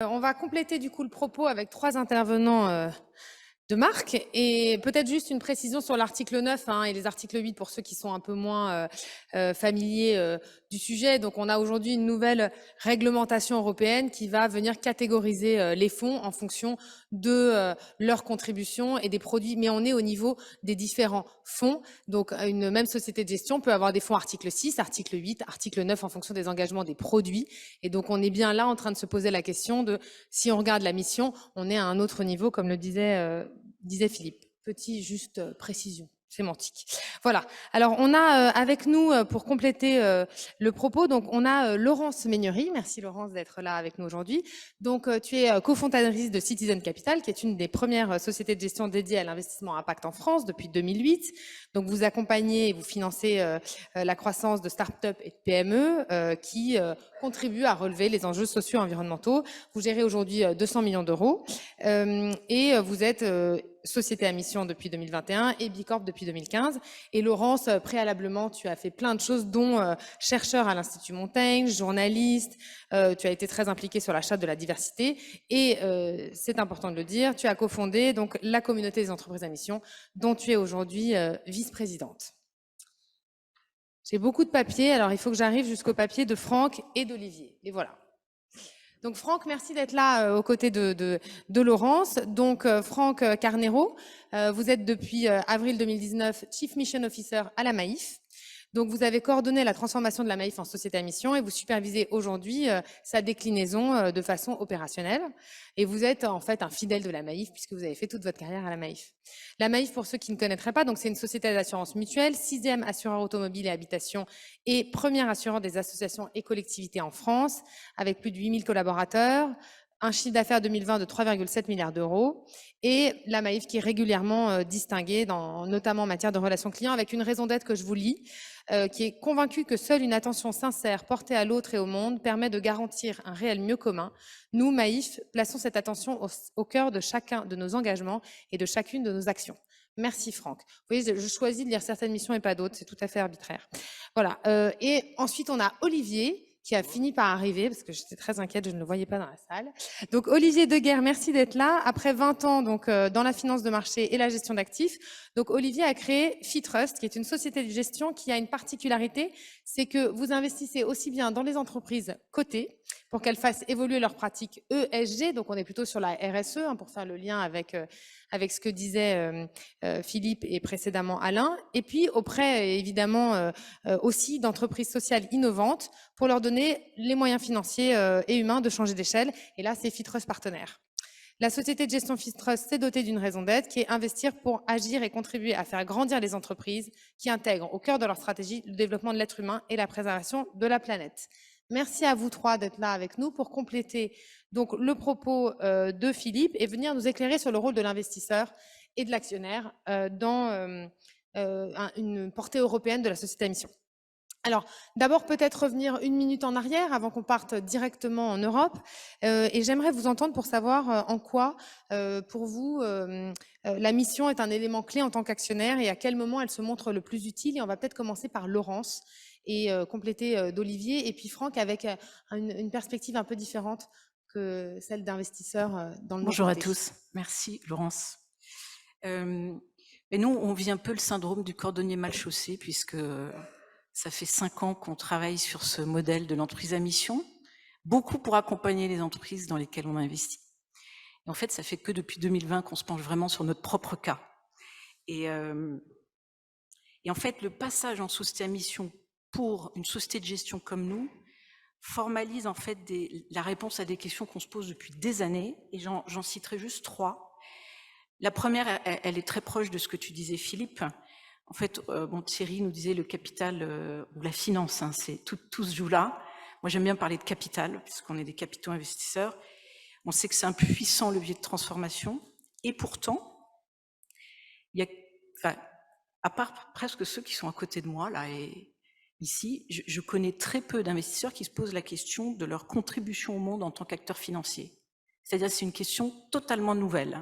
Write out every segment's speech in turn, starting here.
On va compléter du coup le propos avec 3 intervenants de marque et peut-être juste une précision sur l'article 9 et les articles 8 pour ceux qui sont un peu moins familiers du sujet. Donc on a aujourd'hui une nouvelle réglementation européenne qui va venir catégoriser les fonds en fonction de leur contribution et des produits, mais on est au niveau des différents fonds. Donc une même société de gestion peut avoir des fonds article 6, article 8, article 9 en fonction des engagements des produits. Et donc on est bien là en train de se poser la question de si on regarde la mission, on est à un autre niveau, comme le disait Philippe. Petit juste précision sémantique. Voilà. Alors on a avec nous pour compléter le propos, donc on a Laurence Meignery. Merci Laurence d'être là avec nous aujourd'hui. Donc tu es cofondatrice de Citizen Capital, qui est une des premières sociétés de gestion dédiées à l'investissement impact en France depuis 2008. Donc vous accompagnez et vous financez la croissance de start-up et de PME qui contribuent à relever les enjeux sociaux et environnementaux. Vous gérez aujourd'hui 200 millions d'euros et vous êtes société à mission depuis 2021 et Bicorp depuis 2015. Et Laurence, préalablement, tu as fait plein de choses, dont chercheur à l'Institut Montaigne, journaliste, tu as été très impliquée sur la charte de la diversité et c'est important de le dire, tu as cofondé donc la communauté des entreprises à mission dont tu es aujourd'hui vice-présidente. J'ai beaucoup de papiers, alors il faut que j'arrive jusqu'au papier de Franck et d'Olivier. Et voilà. Donc Franck, merci d'être là aux côtés de Laurence. Donc Franck Carnero, vous êtes depuis avril 2019 Chief Mission Officer à la Maïf. Donc vous avez coordonné la transformation de la Maïf en société à mission et vous supervisez aujourd'hui sa déclinaison de façon opérationnelle. Et vous êtes en fait un fidèle de la Maïf puisque vous avez fait toute votre carrière à la Maïf. La Maïf, pour ceux qui ne connaîtraient pas, donc c'est une société d'assurance mutuelle, 6e assureur automobile et habitation et premier assureur des associations et collectivités en France, avec plus de 8000 collaborateurs, un chiffre d'affaires 2020 de 3,7 milliards d'euros et la Maïf qui est régulièrement distinguée, notamment en matière de relations clients, avec une raison d'être que je vous lis, qui est convaincue que seule une attention sincère portée à l'autre et au monde permet de garantir un réel mieux commun. Nous, Maïf, plaçons cette attention au cœur de chacun de nos engagements et de chacune de nos actions. Merci Franck. Vous voyez, je choisis de lire certaines missions et pas d'autres, c'est tout à fait arbitraire. Voilà. Et ensuite, on a Olivier, qui a fini par arriver, parce que j'étais très inquiète, je ne le voyais pas dans la salle. Donc Olivier Deguerre, merci d'être là. Après 20 ans donc, dans la finance de marché et la gestion d'actifs, donc Olivier a créé Fitrust, qui est une société de gestion qui a une particularité, c'est que vous investissez aussi bien dans les entreprises cotées, pour qu'elles fassent évoluer leurs pratiques ESG, donc on est plutôt sur la RSE, pour faire le lien avec ce que disait Philippe et précédemment Alain, et puis auprès évidemment aussi d'entreprises sociales innovantes pour leur donner les moyens financiers et humains de changer d'échelle. Et là, c'est Fitrust partenaire. La société de gestion Fitrust s'est dotée d'une raison d'être qui est investir pour agir et contribuer à faire grandir les entreprises qui intègrent au cœur de leur stratégie le développement de l'être humain et la préservation de la planète. Merci à vous trois d'être là avec nous pour compléter donc le propos de Philippe et venir nous éclairer sur le rôle de l'investisseur et de l'actionnaire dans une portée européenne de la société à mission. Alors, d'abord, peut-être revenir 1 minute en arrière avant qu'on parte directement en Europe. Et j'aimerais vous entendre pour savoir en quoi, pour vous, la mission est un élément clé en tant qu'actionnaire et à quel moment elle se montre le plus utile. Et on va peut-être commencer par Laurence et compléter d'Olivier. Et puis Franck avec une perspective un peu différente que celle d'investisseurs dans le monde Bonjour à coté. tous. Merci, Laurence. Mais nous, on vit un peu le syndrome du cordonnier mal chaussé, puisque ça fait 5 ans qu'on travaille sur ce modèle de l'entreprise à mission, beaucoup pour accompagner les entreprises dans lesquelles on investit. Et en fait, ça fait que depuis 2020 qu'on se penche vraiment sur notre propre cas. Et en fait, le passage en société à mission pour une société de gestion comme nous formalise en fait la réponse à des questions qu'on se pose depuis des années, et j'en citerai juste 3. La première, elle est très proche de ce que tu disais, Philippe. En fait, Thierry nous disait le capital ou la finance, c'est tout se joue là. Moi, j'aime bien parler de capital, puisqu'on est des capitaux investisseurs. On sait que c'est un puissant levier de transformation, et pourtant, il y a, à part presque ceux qui sont à côté de moi, là, et ici, je connais très peu d'investisseurs qui se posent la question de leur contribution au monde en tant qu'acteur financier. C'est-à-dire c'est une question totalement nouvelle,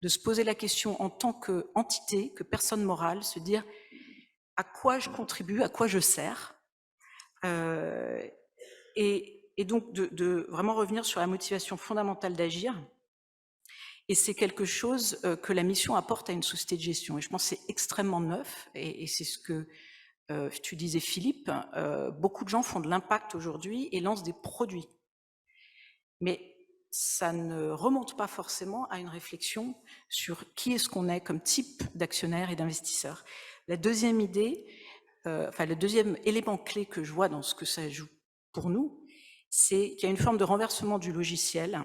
de se poser la question en tant qu'entité, que personne morale, se dire à quoi je contribue, à quoi je sers. Et et donc de vraiment revenir sur la motivation fondamentale d'agir. Et c'est quelque chose que la mission apporte à une société de gestion. Et je pense que c'est extrêmement neuf, et c'est ce que tu disais, Philippe, beaucoup de gens font de l'impact aujourd'hui et lancent des produits. Mais ça ne remonte pas forcément à une réflexion sur qui est-ce qu'on est comme type d'actionnaire et d'investisseur. La deuxième idée, le deuxième élément clé que je vois dans ce que ça joue pour nous, c'est qu'il y a une forme de renversement du logiciel,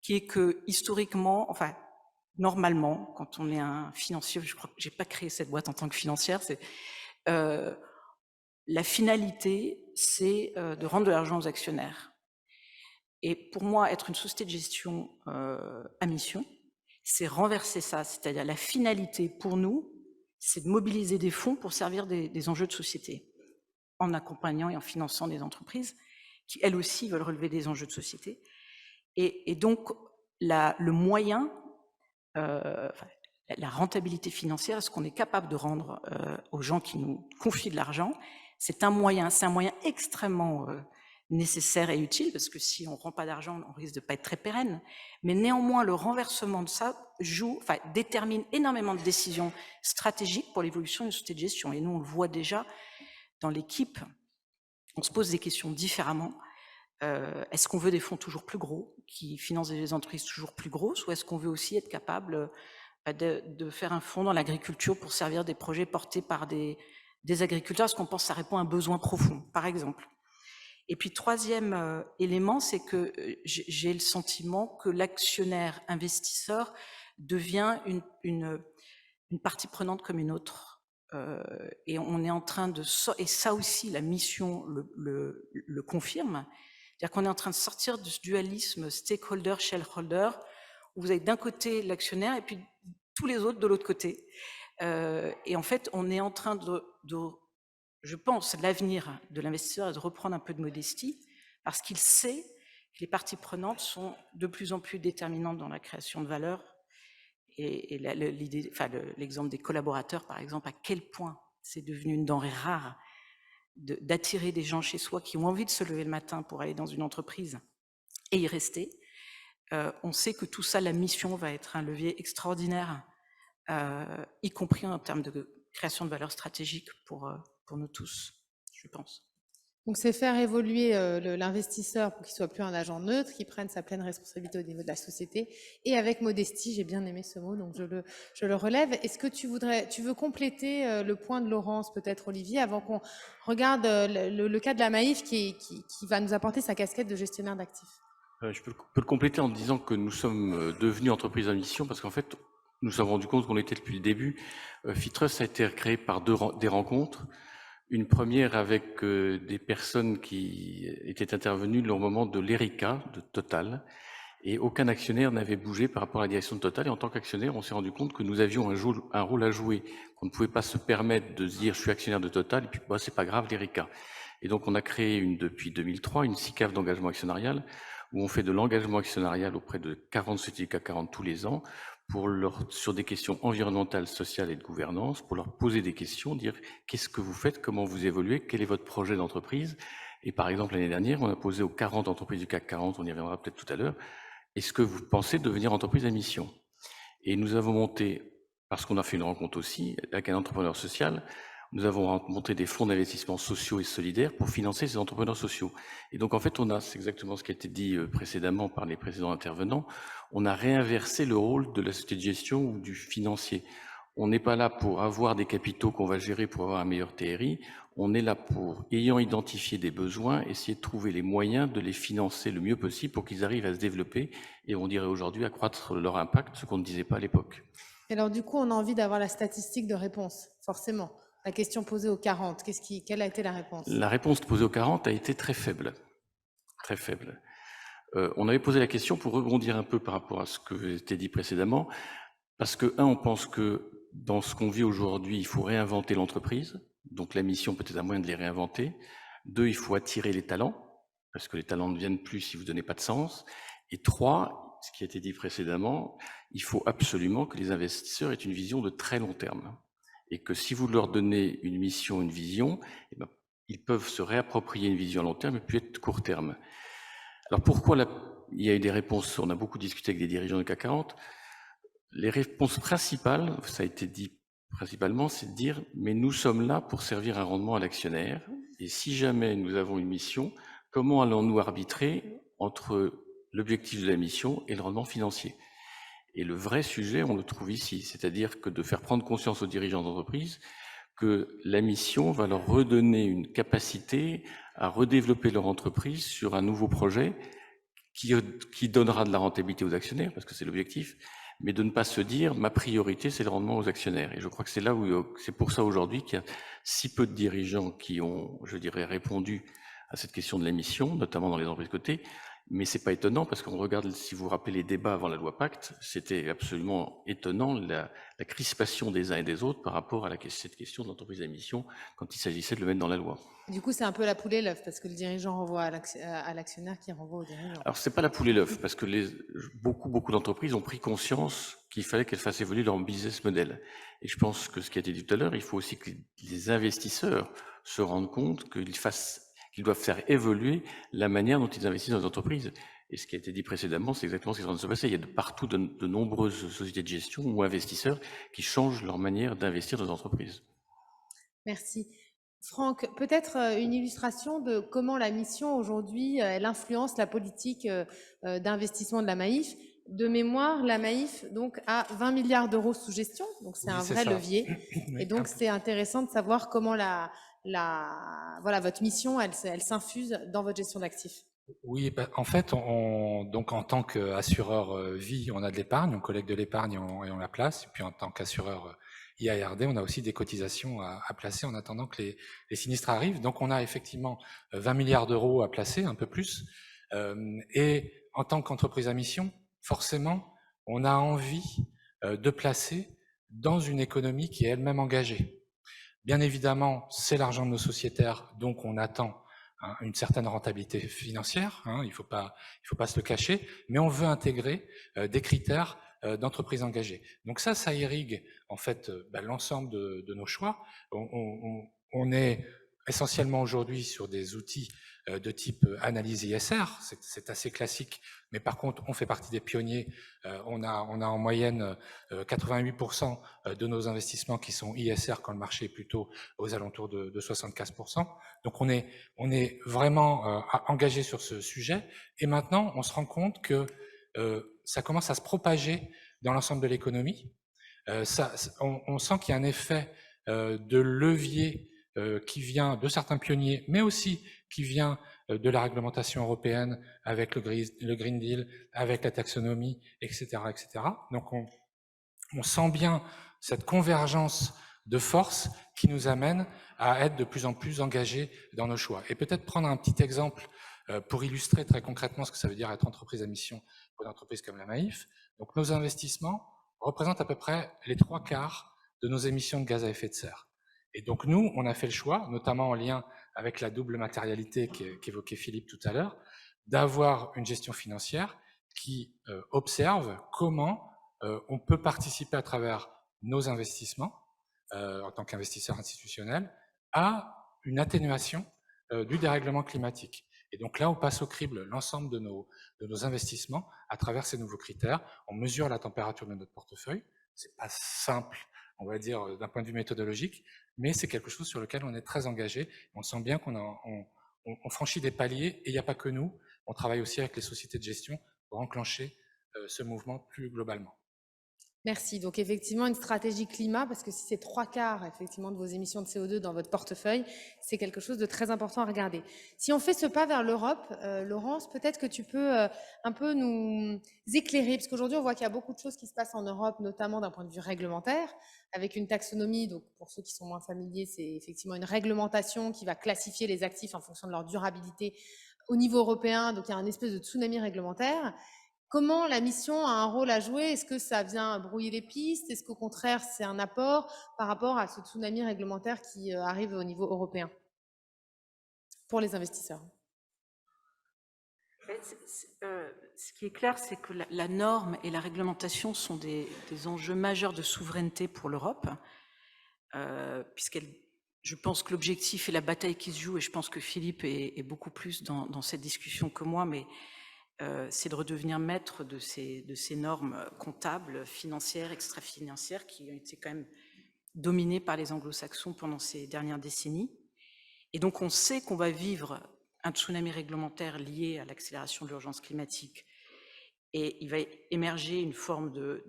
qui est que historiquement, normalement, quand on est un financier, je crois que j'ai pas créé cette boîte en tant que financière, c'est la finalité, c'est de rendre de l'argent aux actionnaires. Et pour moi, être une société de gestion à mission, c'est renverser ça, c'est-à-dire la finalité pour nous, c'est de mobiliser des fonds pour servir des enjeux de société, en accompagnant et en finançant des entreprises qui, elles aussi, veulent relever des enjeux de société. Et donc, le moyen, la rentabilité financière, ce qu'on est capable de rendre aux gens qui nous confient de l'argent, c'est un moyen extrêmement nécessaire et utile, parce que si on ne rend pas d'argent, on risque de ne pas être très pérenne. Mais néanmoins, le renversement de ça détermine énormément de décisions stratégiques pour l'évolution d'une société de gestion. Et nous, on le voit déjà dans l'équipe, on se pose des questions différemment. Est-ce qu'on veut des fonds toujours plus gros, qui financent des entreprises toujours plus grosses, ou est-ce qu'on veut aussi être capable de faire un fonds dans l'agriculture pour servir des projets portés par des agriculteurs, parce qu'on pense que ça répond à un besoin profond, par exemple. Et puis, troisième élément, c'est que j'ai le sentiment que l'actionnaire investisseur devient une partie prenante comme une autre. Et on est en train de... Et ça aussi, la mission le confirme. C'est-à-dire qu'on est en train de sortir de ce dualisme stakeholder-shareholder, où vous avez d'un côté l'actionnaire et puis tous les autres de l'autre côté. Et en fait, on est en train je pense, l'avenir de l'investisseur est de reprendre un peu de modestie, parce qu'il sait que les parties prenantes sont de plus en plus déterminantes dans la création de valeur. Et l'exemple des collaborateurs, par exemple, à quel point c'est devenu une denrée rare d'attirer des gens chez soi qui ont envie de se lever le matin pour aller dans une entreprise et y rester. On sait que tout ça, la mission va être un levier extraordinaire, y compris en termes de création de valeur stratégique pour nous tous, je pense. Donc, c'est faire évoluer l'investisseur pour qu'il soit plus un agent neutre, qu'il prenne sa pleine responsabilité au niveau de la société, et avec modestie. J'ai bien aimé ce mot, donc je le relève. Est-ce que tu veux compléter le point de Laurence, peut-être, Olivier, avant qu'on regarde le cas de la Maïf qui va nous apporter sa casquette de gestionnaire d'actifs? Je peux le compléter en disant que nous sommes devenus entreprise à mission parce qu'en fait, nous nous sommes rendus compte qu'on était depuis le début. Fitrust a été créé par des rencontres. Une première avec des personnes qui étaient intervenues au moment de l'ERICA, de Total, et aucun actionnaire n'avait bougé par rapport à la direction de Total. Et en tant qu'actionnaire, on s'est rendu compte que nous avions un rôle à jouer, qu'on ne pouvait pas se permettre de se dire « je suis actionnaire de Total » et puis bah, « c'est pas grave, l'ERICA ». Et donc on a créé depuis 2003 une SICAV d'engagement actionnarial où on fait de l'engagement actionnarial auprès de 40 sociétés du CAC 40 tous les ans sur des questions environnementales, sociales et de gouvernance, pour leur poser des questions, dire qu'est-ce que vous faites, comment vous évoluez, quel est votre projet d'entreprise. Et par exemple, l'année dernière, on a posé aux 40 entreprises du CAC 40, on y reviendra peut-être tout à l'heure, est-ce que vous pensez devenir entreprise à mission? Et nous avons monté, parce qu'on a fait une rencontre aussi avec un entrepreneur social, nous avons monté des fonds d'investissement sociaux et solidaires pour financer ces entrepreneurs sociaux. Et donc, en fait, c'est exactement ce qui a été dit précédemment par les précédents intervenants, on a réinversé le rôle de la société de gestion ou du financier. On n'est pas là pour avoir des capitaux qu'on va gérer pour avoir un meilleur TRI, on est là pour, ayant identifié des besoins, essayer de trouver les moyens de les financer le mieux possible pour qu'ils arrivent à se développer et on dirait aujourd'hui accroître leur impact, ce qu'on ne disait pas à l'époque. Et alors, du coup, on a envie d'avoir la statistique de réponse, forcément. La question posée aux 40, quelle a été la réponse? La réponse posée aux 40 a été très faible. Très faible. On avait posé la question pour rebondir un peu par rapport à ce que était dit précédemment, parce que, on pense que dans ce qu'on vit aujourd'hui, il faut réinventer l'entreprise, donc la mission peut-être un moyen de les réinventer. 2, il faut attirer les talents, parce que les talents ne viennent plus si vous ne donnez pas de sens. Et 3, ce qui a été dit précédemment, il faut absolument que les investisseurs aient une vision de très long terme. Et que si vous leur donnez une mission, une vision, ils peuvent se réapproprier une vision à long terme et puis être court terme. Alors pourquoi il y a eu des réponses, on a beaucoup discuté avec des dirigeants du CAC 40, les réponses principales, ça a été dit principalement, c'est de dire « mais nous sommes là pour servir un rendement à l'actionnaire, et si jamais nous avons une mission, comment allons-nous arbitrer entre l'objectif de la mission et le rendement financier ?» Et le vrai sujet, on le trouve ici, c'est-à-dire que de faire prendre conscience aux dirigeants d'entreprise que la mission va leur redonner une capacité à redévelopper leur entreprise sur un nouveau projet qui donnera de la rentabilité aux actionnaires, parce que c'est l'objectif, mais de ne pas se dire ma priorité c'est le rendement aux actionnaires. Et je crois que c'est là où c'est pour ça aujourd'hui qu'il y a si peu de dirigeants qui ont, je dirais, répondu à cette question de la mission, notamment dans les entreprises cotées. Mais c'est pas étonnant parce qu'on regarde, si vous vous rappelez les débats avant la loi Pacte, c'était absolument étonnant la crispation des uns et des autres par rapport à cette question de l'entreprise à mission quand il s'agissait de le mettre dans la loi. Du coup, c'est un peu la poule et l'œuf parce que le dirigeant renvoie à l'actionnaire qui renvoie au dirigeant. Alors c'est pas la poule et l'œuf parce que beaucoup d'entreprises ont pris conscience qu'il fallait qu'elles fassent évoluer leur business model. Et je pense que ce qui a été dit tout à l'heure, il faut aussi que les investisseurs se rendent compte qu'ils doivent faire évoluer la manière dont ils investissent dans les entreprises. Et ce qui a été dit précédemment, c'est exactement ce qui est en train de se passer. Il y a partout de nombreuses sociétés de gestion ou investisseurs qui changent leur manière d'investir dans les entreprises. Merci. Franck, peut-être une illustration de comment la mission aujourd'hui, elle influence la politique d'investissement de la Maïf. De mémoire, la Maïf donc a 20 milliards d'euros sous gestion, donc c'est un vrai levier. Et donc c'est intéressant de savoir comment voilà, votre mission, elle s'infuse dans votre gestion d'actifs. Oui, en fait, donc en tant qu'assureur vie, on a de l'épargne, on collecte de l'épargne et on la place. Et puis en tant qu'assureur IARD, on a aussi des cotisations à placer en attendant que les sinistres arrivent. Donc on a effectivement 20 milliards d'euros à placer, un peu plus. Et en tant qu'entreprise à mission, forcément, on a envie de placer dans une économie qui est elle-même engagée. Bien évidemment, c'est l'argent de nos sociétaires, donc on attend une certaine rentabilité financière, il ne faut pas se le cacher, mais on veut intégrer des critères d'entreprise engagée. Donc ça irrigue en fait l'ensemble de nos choix. On est essentiellement aujourd'hui sur des outils de type analyse ISR, c'est assez classique, mais par contre on fait partie des pionniers. On a en moyenne 88% de nos investissements qui sont ISR quand le marché est plutôt aux alentours de 75%. Donc on est vraiment engagé sur ce sujet. Et maintenant, on se rend compte que ça commence à se propager dans l'ensemble de l'économie. On sent qu'il y a un effet de levier qui vient de certains pionniers, mais aussi qui vient de la réglementation européenne avec le Green Deal, avec la taxonomie, etc., etc. Donc on sent bien cette convergence de forces qui nous amène à être de plus en plus engagés dans nos choix. Et peut-être prendre un petit exemple pour illustrer très concrètement ce que ça veut dire être entreprise à mission pour une entreprise comme la Maïf. Donc nos investissements représentent à peu près les 3/4 de nos émissions de gaz à effet de serre. Et donc nous, on a fait le choix, notamment en lien avec la double matérialité qu'évoquait Philippe tout à l'heure, d'avoir une gestion financière qui observe comment on peut participer à travers nos investissements en tant qu'investisseur institutionnel à une atténuation du dérèglement climatique. Et donc là, on passe au crible l'ensemble de nos investissements à travers ces nouveaux critères. On mesure la température de notre portefeuille. C'est pas simple, on va dire, d'un point de vue méthodologique, mais c'est quelque chose sur lequel on est très engagé. On sent bien qu'on franchit des paliers, et il n'y a pas que nous. On travaille aussi avec les sociétés de gestion pour enclencher ce mouvement plus globalement. Merci. Donc effectivement, une stratégie climat, parce que si c'est 3/4 effectivement de vos émissions de CO2 dans votre portefeuille, c'est quelque chose de très important à regarder. Si on fait ce pas vers l'Europe, Laurence, peut-être que tu peux un peu nous éclairer, parce qu'aujourd'hui on voit qu'il y a beaucoup de choses qui se passent en Europe, notamment d'un point de vue réglementaire, avec une taxonomie. Donc pour ceux qui sont moins familiers, c'est effectivement une réglementation qui va classifier les actifs en fonction de leur durabilité au niveau européen. Donc il y a un espèce de tsunami réglementaire. Comment la mission a un rôle à jouer? Est-ce que ça vient brouiller les pistes? Est-ce qu'au contraire, c'est un apport par rapport à ce tsunami réglementaire qui arrive au niveau européen pour les investisseurs? Ce qui est clair, c'est que la norme et la réglementation sont des enjeux majeurs de souveraineté pour l'Europe, puisqu'elles Je pense que l'objectif et la bataille qui se joue, et je pense que Philippe est beaucoup plus dans cette discussion que moi, mais c'est de redevenir maître de ces normes comptables, financières, extra-financières, qui ont été quand même dominées par les anglo-saxons pendant ces dernières décennies. Et donc on sait qu'on va vivre un tsunami réglementaire lié à l'accélération de l'urgence climatique, et il va émerger une forme de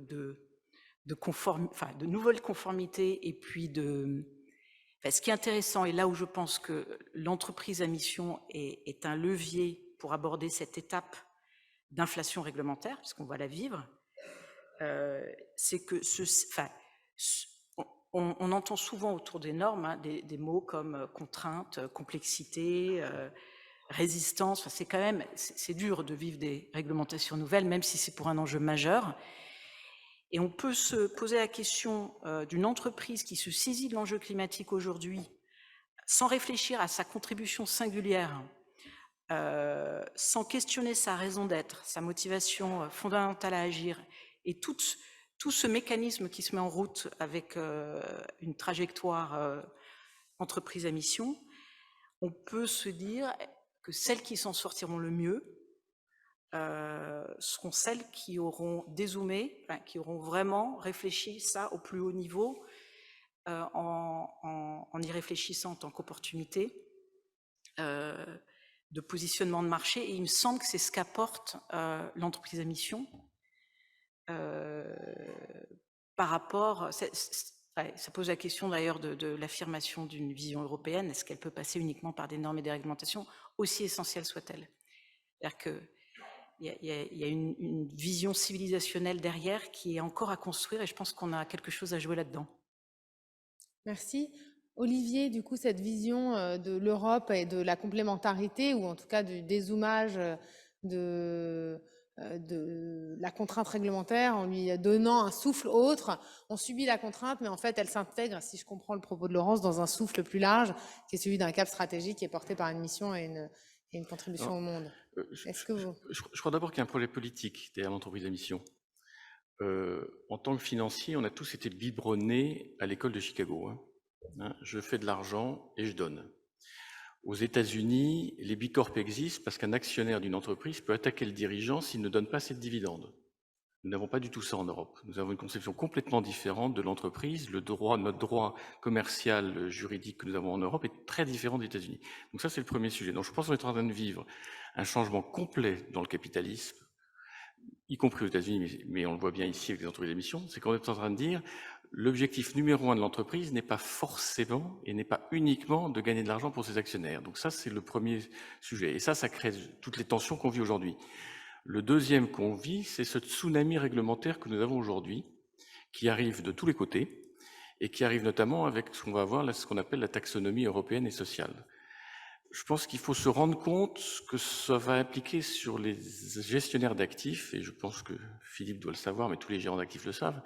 nouvelle conformité, et puis ce qui est intéressant, et là où je pense que l'entreprise à mission est un levier pour aborder cette étape d'inflation réglementaire, puisqu'on va la vivre, c'est que on entend souvent autour des normes hein, des mots comme contrainte, complexité, résistance. C'est quand même, c'est dur de vivre des réglementations nouvelles, même si c'est pour un enjeu majeur. Et on peut se poser la question d'une entreprise qui se saisit de l'enjeu climatique aujourd'hui, sans réfléchir à sa contribution singulière, sans questionner sa raison d'être, sa motivation fondamentale à agir, et tout ce mécanisme qui se met en route avec une trajectoire entreprise à mission, on peut se dire que celles qui s'en sortiront le mieux seront celles qui auront dézoomé, qui auront vraiment réfléchi ça au plus haut niveau, en y réfléchissant en tant qu'opportunité de positionnement de marché. Et il me semble que c'est ce qu'apporte l'entreprise à mission par rapport... ça pose la question d'ailleurs de l'affirmation d'une vision européenne. Est-ce qu'elle peut passer uniquement par des normes et des réglementations, aussi essentielles soient-elles? C'est-à-dire qu'il y a une vision civilisationnelle derrière qui est encore à construire, et je pense qu'on a quelque chose à jouer là-dedans. Merci. Olivier, du coup, cette vision de l'Europe et de la complémentarité, ou en tout cas du dézoomage de la contrainte réglementaire en lui donnant un souffle autre. On subit la contrainte, mais en fait, elle s'intègre, si je comprends le propos de Laurence, dans un souffle plus large, qui est celui d'un cap stratégique qui est porté par une mission et une contribution au monde. Est-ce que vous... Je crois d'abord qu'il y a un projet politique derrière l'entreprise à mission. En tant que financier, on a tous été biberonnés à l'école de Chicago. Je fais de l'argent et je donne. Aux États-Unis, les bicorps existent parce qu'un actionnaire d'une entreprise peut attaquer le dirigeant s'il ne donne pas assez de dividendes. Nous n'avons pas du tout ça en Europe. Nous avons une conception complètement différente de l'entreprise. Notre droit commercial, juridique que nous avons en Europe est très différent des États-Unis. Donc ça, c'est le premier sujet. Donc je pense qu'on est en train de vivre un changement complet dans le capitalisme, y compris aux États-Unis, mais on le voit bien ici avec les entreprises d'émission, c'est qu'on est en train de dire l'objectif numéro 1 de l'entreprise n'est pas forcément et n'est pas uniquement de gagner de l'argent pour ses actionnaires. Donc ça, c'est le premier sujet. Et ça crée toutes les tensions qu'on vit aujourd'hui. Le deuxième qu'on vit, c'est ce tsunami réglementaire que nous avons aujourd'hui, qui arrive de tous les côtés et qui arrive notamment avec ce qu'on va avoir, là, ce qu'on appelle la taxonomie européenne et sociale. Je pense qu'il faut se rendre compte que ça va impliquer sur les gestionnaires d'actifs, et je pense que Philippe doit le savoir, mais tous les gérants d'actifs le savent,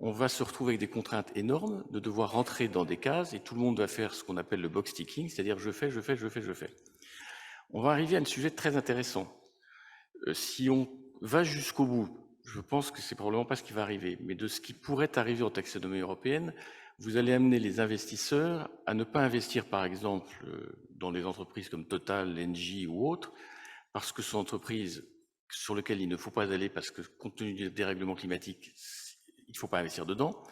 on va se retrouver avec des contraintes énormes de devoir rentrer dans des cases et tout le monde va faire ce qu'on appelle le box ticking, c'est-à-dire je fais. On va arriver à un sujet très intéressant. Si on va jusqu'au bout, je pense que c'est probablement pas ce qui va arriver, mais de ce qui pourrait arriver en taxonomie européenne, vous allez amener les investisseurs à ne pas investir, par exemple, dans des entreprises comme Total, Engie ou autres, parce que ce sont des entreprises sur lesquelles il ne faut pas aller parce que, compte tenu des dérèglements climatiques, il ne faut pas investir dedans.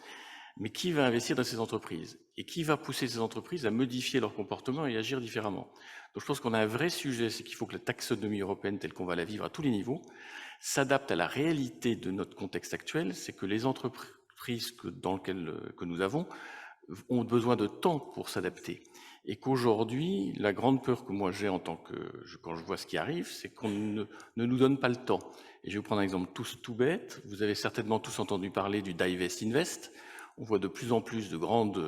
Mais qui va investir dans ces entreprises? Et qui va pousser ces entreprises à modifier leur comportement et agir différemment? Donc je pense qu'on a un vrai sujet, c'est qu'il faut que la taxonomie européenne, telle qu'on va la vivre à tous les niveaux, s'adapte à la réalité de notre contexte actuel, c'est que les entreprises que nous avons ont besoin de temps pour s'adapter. Et qu'aujourd'hui, la grande peur que moi j'ai quand je vois ce qui arrive, c'est qu'on ne nous donne pas le temps. Et je vais vous prendre un exemple tout bête. Vous avez certainement tous entendu parler du Divest Invest. On voit de plus en plus de grandes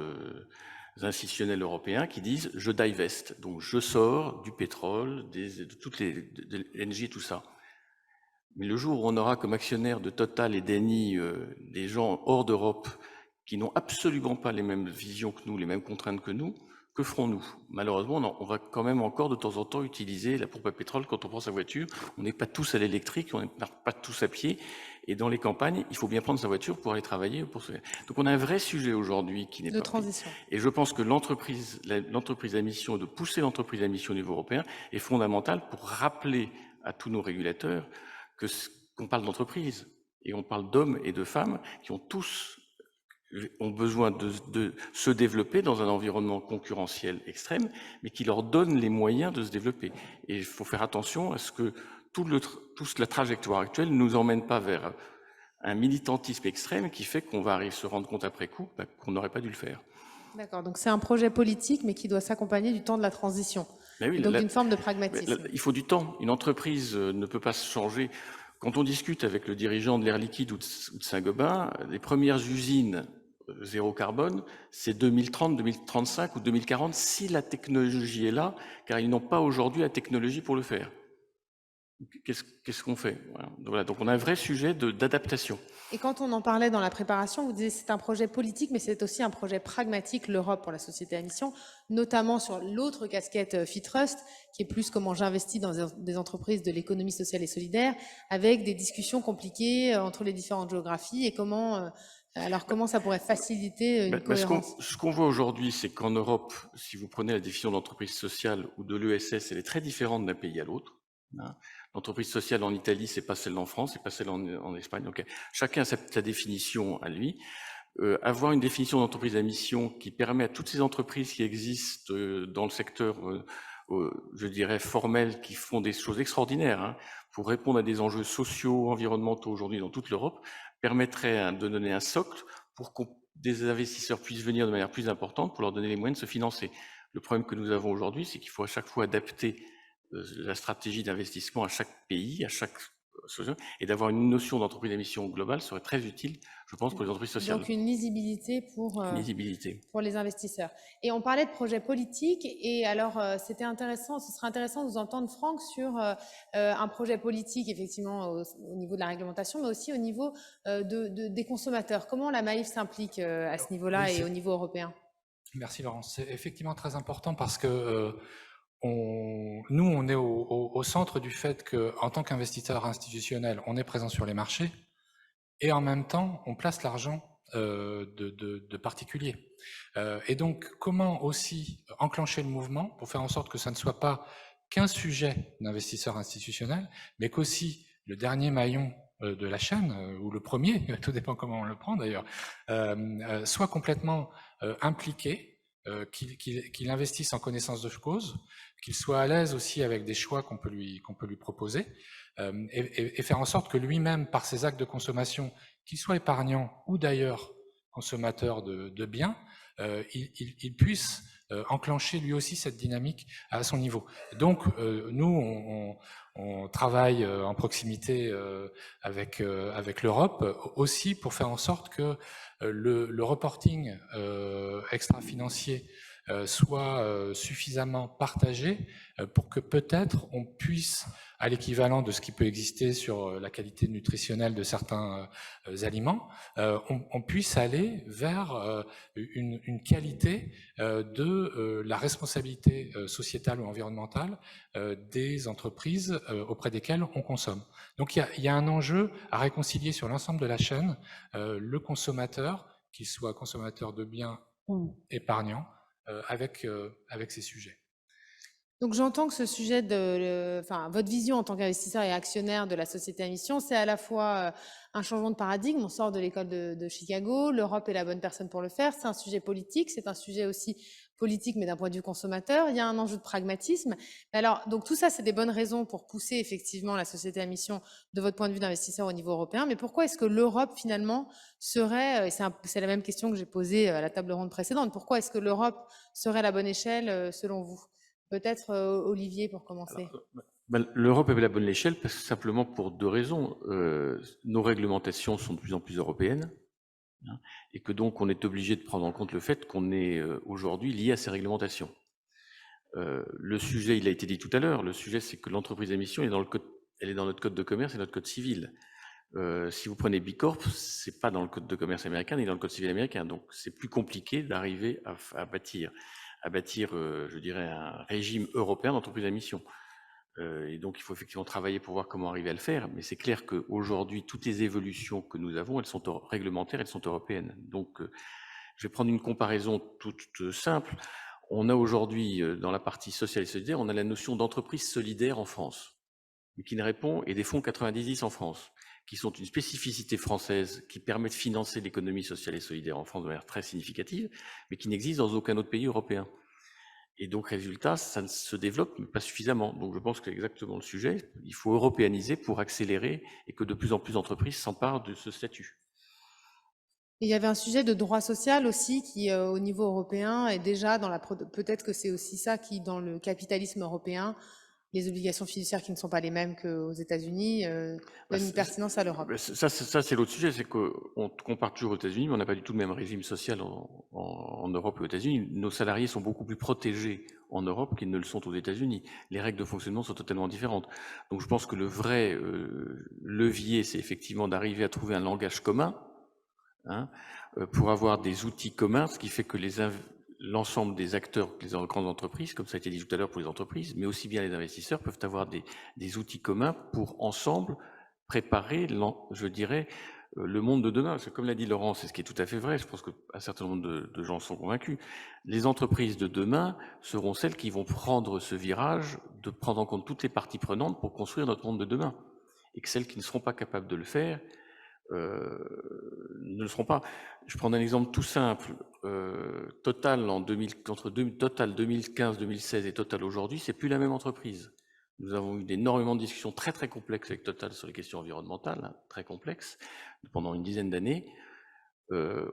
institutionnels européens qui disent « je divest », donc je sors du pétrole, de toutes de l'énergie et tout ça. Mais le jour où on aura comme actionnaire de Total et d'Eni des gens hors d'Europe qui n'ont absolument pas les mêmes visions que nous, les mêmes contraintes que nous, que ferons-nous? Malheureusement, on va quand même encore de temps en temps utiliser la pompe à pétrole quand on prend sa voiture. On n'est pas tous à l'électrique, on n'est pas tous à pied. Et dans les campagnes, il faut bien prendre sa voiture pour aller travailler. Donc on a un vrai sujet aujourd'hui qui n'est De pas pris. transition. Et je pense que l'entreprise à mission, de pousser l'entreprise à mission au niveau européen, est fondamentale pour rappeler à tous nos régulateurs qu'on parle d'entreprise. Et on parle d'hommes et de femmes qui ont besoin de se développer dans un environnement concurrentiel extrême, mais qui leur donne les moyens de se développer. Et il faut faire attention à ce que toute la trajectoire actuelle ne nous emmène pas vers un militantisme extrême qui fait qu'on va se rendre compte après coup qu'on n'aurait pas dû le faire. D'accord, donc c'est un projet politique, mais qui doit s'accompagner du temps de la transition. Oui, et donc d'une forme de pragmatisme. il faut du temps. Une entreprise ne peut pas se changer. Quand on discute avec le dirigeant de l'Air Liquide ou de Saint-Gobain, les premières usines zéro carbone, c'est 2030, 2035 ou 2040 si la technologie est là, car ils n'ont pas aujourd'hui la technologie pour le faire. Qu'est-ce qu'on fait? Voilà, donc on a un vrai sujet d'adaptation. Et quand on en parlait dans la préparation, vous disiez que c'est un projet politique, mais c'est aussi un projet pragmatique, l'Europe pour la société à mission, notamment sur l'autre casquette FitTrust, qui est plus comment j'investis dans des entreprises de l'économie sociale et solidaire, avec des discussions compliquées entre les différentes géographies et comment ça pourrait faciliter une cohérence? Ce qu'on voit aujourd'hui, c'est qu'en Europe, si vous prenez la définition d'entreprise sociale ou de l'ESS, elle est très différente d'un pays à l'autre. L'entreprise sociale en Italie, c'est pas celle en France, c'est pas celle en Espagne. Donc, chacun a sa définition à lui. Avoir une définition d'entreprise à mission qui permet à toutes ces entreprises qui existent dans le secteur, je dirais, formel, qui font des choses extraordinaires pour répondre à des enjeux sociaux, environnementaux aujourd'hui dans toute l'Europe, permettrait de donner un socle pour que des investisseurs puissent venir de manière plus importante pour leur donner les moyens de se financer. Le problème que nous avons aujourd'hui, c'est qu'il faut à chaque fois adapter la stratégie d'investissement à chaque pays, à chaque et d'avoir une notion d'entreprise à mission globale serait très utile, je pense, pour les entreprises sociales. Donc une lisibilité pour les investisseurs. Et on parlait de projets politiques, et alors ce serait intéressant de vous entendre, Franck, sur un projet politique, effectivement, au niveau de la réglementation, mais aussi au niveau des consommateurs. Comment la Maïf s'implique à ce niveau-là et au niveau européen? Merci Laurence, c'est effectivement très important parce que nous, on est au centre du fait qu'en tant qu'investisseur institutionnel, on est présent sur les marchés et en même temps, on place l'argent de particuliers. Et donc, comment aussi enclencher le mouvement pour faire en sorte que ça ne soit pas qu'un sujet d'investisseur institutionnel, mais qu'aussi le dernier maillon de la chaîne, ou le premier, tout dépend comment on le prend d'ailleurs, soit complètement impliqué, qu'il investisse en connaissance de cause, qu'il soit à l'aise aussi avec des choix qu'on peut lui proposer, et faire en sorte que lui-même, par ses actes de consommation, qu'il soit épargnant ou d'ailleurs consommateur de biens, il puisse enclencher lui aussi cette dynamique à son niveau. Donc, nous, on travaille en proximité avec l'Europe aussi pour faire en sorte que le reporting extra-financier soit suffisamment partagé pour que peut-être on puisse, à l'équivalent de ce qui peut exister sur la qualité nutritionnelle de certains aliments, on puisse aller vers une qualité de la responsabilité sociétale ou environnementale des entreprises auprès desquelles on consomme. Donc il y a un enjeu à réconcilier sur l'ensemble de la chaîne, le consommateur, qu'il soit consommateur de biens ou épargnant, avec ces sujets. Donc j'entends que ce sujet votre vision en tant qu'investisseur et actionnaire de la société à mission, c'est à la fois un changement de paradigme, on sort de l'école de Chicago, l'Europe est la bonne personne pour le faire, c'est un sujet politique, c'est un sujet aussi politique mais d'un point de vue consommateur, il y a un enjeu de pragmatisme. Alors donc tout ça c'est des bonnes raisons pour pousser effectivement la société à mission de votre point de vue d'investisseur au niveau européen, mais pourquoi est-ce que l'Europe finalement serait, et c'est la même question que j'ai posée à la table ronde précédente, pourquoi est-ce que l'Europe serait la bonne échelle selon vous? Peut-être Olivier pour commencer. L'Europe est la bonne échelle simplement pour deux raisons. Nos réglementations sont de plus en plus européennes et que donc on est obligé de prendre en compte le fait qu'on est aujourd'hui lié à ces réglementations. Le sujet, il a été dit tout à l'heure, le sujet c'est que l'entreprise à mission elle est dans notre code de commerce et notre code civil. Si vous prenez B Corp, c'est pas dans le code de commerce américain ni dans le code civil américain, donc c'est plus compliqué d'arriver à bâtir, je dirais, un régime européen d'entreprise à mission. Et donc, il faut effectivement travailler pour voir comment arriver à le faire. Mais c'est clair qu'aujourd'hui, toutes les évolutions que nous avons, elles sont réglementaires, elles sont européennes. Donc, je vais prendre une comparaison toute simple. On a aujourd'hui, dans la partie sociale et solidaire, on a la notion d'entreprise solidaire en France, qui ne répond, et des fonds 90 en France, qui sont une spécificité française qui permet de financer l'économie sociale et solidaire en France de manière très significative, mais qui n'existe dans aucun autre pays européen. Et donc, résultat, ça ne se développe mais pas suffisamment. Donc, je pense que c'est exactement le sujet. Il faut européaniser pour accélérer et que de plus en plus d'entreprises s'emparent de ce statut. Et il y avait un sujet de droit social aussi qui, au niveau européen, est déjà dans la... Peut-être que c'est aussi ça qui, dans le capitalisme européen, les obligations fiduciaires qui ne sont pas les mêmes qu'aux États-Unis, donnent une pertinence à l'Europe. Ça, c'est l'autre sujet, c'est qu'on compare toujours aux États-Unis, mais on n'a pas du tout le même régime social en Europe et aux États-Unis. Nos salariés sont beaucoup plus protégés en Europe qu'ils ne le sont aux États-Unis. Les règles de fonctionnement sont totalement différentes. Donc je pense que le vrai levier, c'est effectivement d'arriver à trouver un langage commun, pour avoir des outils communs, ce qui fait que l'ensemble des acteurs, les grandes entreprises, comme ça a été dit tout à l'heure pour les entreprises, mais aussi bien les investisseurs, peuvent avoir des outils communs pour ensemble préparer, je dirais, le monde de demain. Parce que comme l'a dit Laurent, c'est ce qui est tout à fait vrai, je pense qu'un certain nombre de gens sont convaincus, les entreprises de demain seront celles qui vont prendre ce virage de prendre en compte toutes les parties prenantes pour construire notre monde de demain. Et que celles qui ne seront pas capables de le faire, ne le seront pas. Je prends un exemple tout simple. Total entre Total 2015-2016 et Total aujourd'hui, c'est plus la même entreprise. Nous avons eu énormément de discussions très très complexes avec Total sur les questions environnementales, très complexes, pendant une dizaine d'années.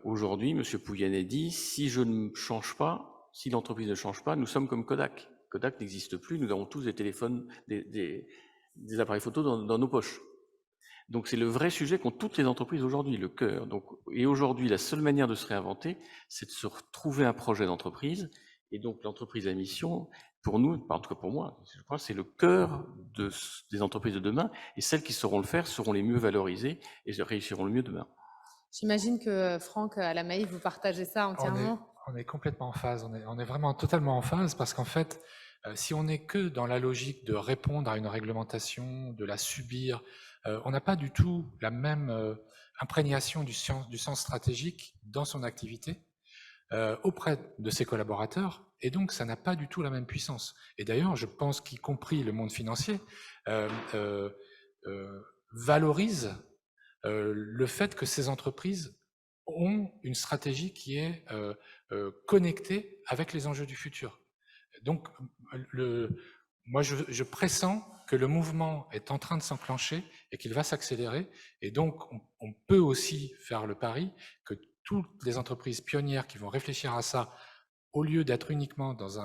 Aujourd'hui, M. Pouyanné dit, si je ne change pas, si l'entreprise ne change pas, nous sommes comme Kodak. Kodak n'existe plus, nous avons tous des téléphones, des appareils photo dans nos poches. Donc c'est le vrai sujet qu'ont toutes les entreprises aujourd'hui, le cœur. Donc, et aujourd'hui, la seule manière de se réinventer, c'est de se retrouver un projet d'entreprise. Et donc l'entreprise à mission, pour nous, en tout cas pour moi, je crois, c'est le cœur des entreprises de demain. Et celles qui sauront le faire seront les mieux valorisées et réussiront le mieux demain. J'imagine que Franck, à la Maïf, vous partagez ça entièrement. On est complètement en phase, on est vraiment totalement en phase parce qu'en fait, si on n'est que dans la logique de répondre à une réglementation, de la subir, on n'a pas du tout la même imprégnation du sens stratégique dans son activité auprès de ses collaborateurs, et donc ça n'a pas du tout la même puissance. Et d'ailleurs, je pense qu'y compris le monde financier valorise le fait que ces entreprises ont une stratégie qui est connectée avec les enjeux du futur. Donc, moi, je pressens que le mouvement est en train de s'enclencher et qu'il va s'accélérer. Et donc, on peut aussi faire le pari que toutes les entreprises pionnières qui vont réfléchir à ça, au lieu d'être uniquement dans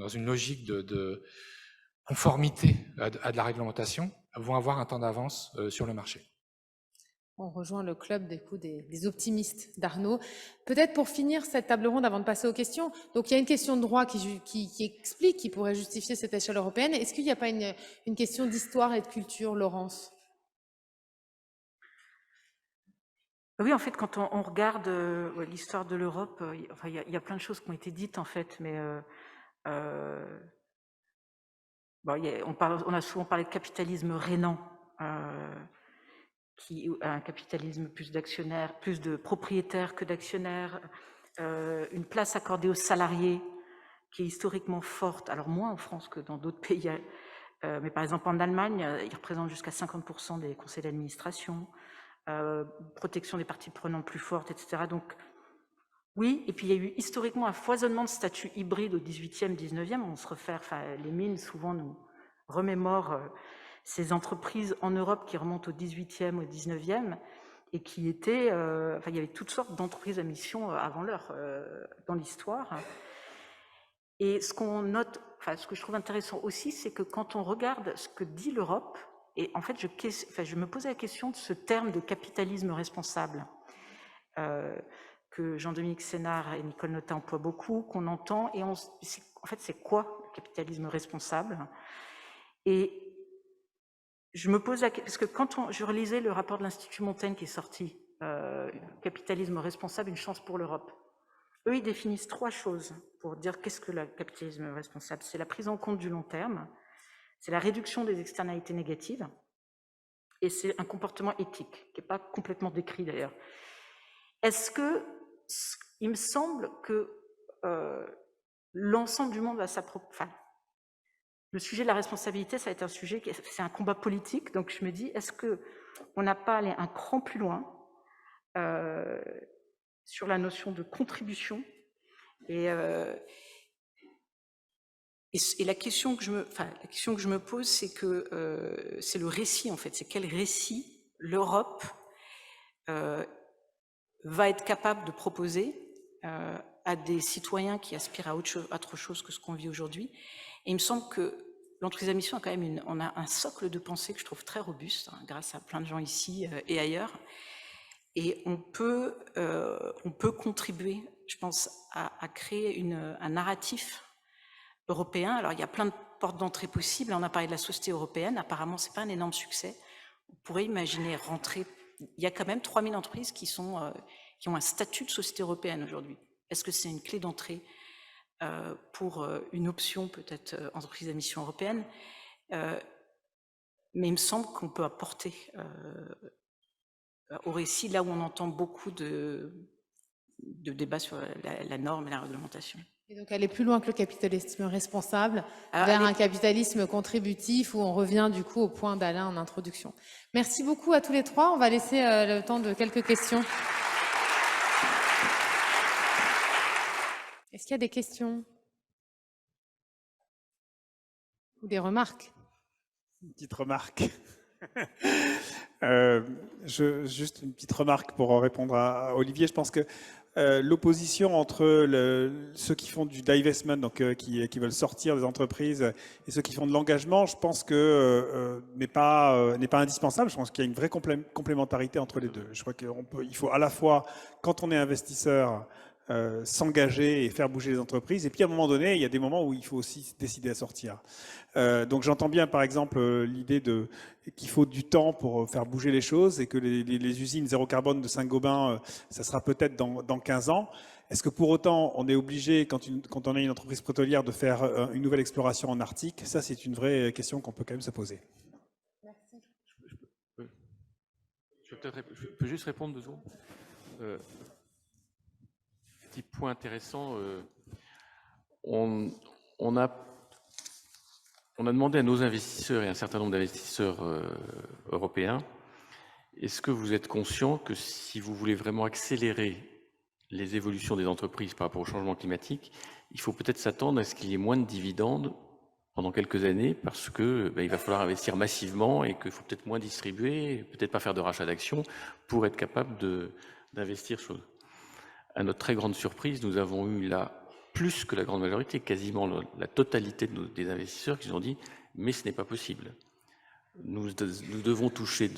une logique de conformité à de la réglementation, vont avoir un temps d'avance sur le marché. On rejoint le club des optimistes d'Arnaud. Peut-être pour finir cette table ronde avant de passer aux questions. Donc il y a une question de droit qui explique, qui pourrait justifier cette échelle européenne. Est-ce qu'il n'y a pas une question d'histoire et de culture, Laurence? Oui, en fait, quand on regarde l'histoire de l'Europe, il y a plein de choses qui ont été dites, en fait, mais on a souvent parlé de capitalisme rénant, qui a un capitalisme plus d'actionnaires, plus de propriétaires que d'actionnaires, une place accordée aux salariés qui est historiquement forte, alors moins en France que dans d'autres pays, mais par exemple en Allemagne, ils représentent jusqu'à 50% des conseils d'administration, protection des parties prenantes plus forte, etc. Donc oui, et puis il y a eu historiquement un foisonnement de statuts hybrides au 18e, 19e, on se réfère, les mines souvent nous remémorent ces entreprises en Europe qui remontent au 18e, au 19e, et qui étaient... il y avait toutes sortes d'entreprises à mission avant l'heure dans l'histoire. Et ce qu'on note, ce que je trouve intéressant aussi, c'est que quand on regarde ce que dit l'Europe, et en fait, je me posais la question de ce terme de capitalisme responsable, que Jean-Dominique Sénard et Nicole Notin emploient beaucoup, qu'on entend, et en fait, c'est quoi le capitalisme responsable? Et je me pose parce que quand je relisais le rapport de l'Institut Montaigne qui est sorti, Capitalisme responsable, une chance pour l'Europe, eux, ils définissent 3 choses pour dire qu'est-ce que le capitalisme responsable. C'est la prise en compte du long terme, c'est la réduction des externalités négatives, et c'est un comportement éthique, qui n'est pas complètement décrit d'ailleurs. Est-ce que, il me semble que l'ensemble du monde va s'approprier, enfin, le sujet de la responsabilité, ça va être un sujet, c'est un combat politique, donc je me dis, est-ce qu'on n'a pas allé un cran plus loin sur la notion de contribution et la question que je me pose, c'est que c'est le récit en fait, c'est quel récit l'Europe va être capable de proposer à des citoyens qui aspirent à autre chose que ce qu'on vit aujourd'hui. Et il me semble que l'entreprise à mission a quand même on a un socle de pensée que je trouve très robuste, hein, grâce à plein de gens ici et ailleurs. Et on peut contribuer, je pense, à créer un narratif européen. Alors, il y a plein de portes d'entrée possibles. On a parlé de la société européenne. Apparemment, ce n'est pas un énorme succès. On pourrait imaginer rentrer... Il y a quand même 3000 entreprises qui ont un statut de société européenne aujourd'hui. Est-ce que c'est une clé d'entrée pour une option, peut-être, entreprise à mission européenne? Mais il me semble qu'on peut apporter au récit, là où on entend beaucoup de débats sur la norme et la réglementation. Et donc aller plus loin que le capitalisme responsable, vers un capitalisme contributif, où on revient du coup au point d'Alain en introduction. Merci beaucoup à tous les trois. On va laisser le temps de quelques questions. Est-ce qu'il y a des questions ou des remarques? Une petite remarque. Juste une petite remarque pour répondre à Olivier. Je pense que l'opposition entre ceux qui font du divestment, donc qui veulent sortir des entreprises, et ceux qui font de l'engagement, je pense que n'est pas indispensable. Je pense qu'il y a une vraie complémentarité entre les deux. Je crois qu'il faut à la fois, quand on est investisseur, s'engager et faire bouger les entreprises. Et puis à un moment donné, il y a des moments où il faut aussi décider à sortir. Donc j'entends bien par exemple l'idée qu'il faut du temps pour faire bouger les choses et que les usines zéro carbone de Saint-Gobain, ça sera peut-être dans 15 ans. Est-ce que pour autant on est obligé, quand on a une entreprise pétrolière, de faire une nouvelle exploration en Arctique? Ça, c'est une vraie question qu'on peut quand même se poser. Merci. Je peux juste répondre 2 secondes. Petit point intéressant, on a demandé à nos investisseurs et un certain nombre d'investisseurs européens, est-ce que vous êtes conscient que si vous voulez vraiment accélérer les évolutions des entreprises par rapport au changement climatique, il faut peut-être s'attendre à ce qu'il y ait moins de dividendes pendant quelques années parce que il va falloir investir massivement et qu'il faut peut-être moins distribuer, peut-être pas faire de rachat d'actions pour être capable d'investir chose. À notre très grande surprise, nous avons eu là, plus que la grande majorité, quasiment la totalité des investisseurs qui nous ont dit « mais ce n'est pas possible. Nous devons toucher,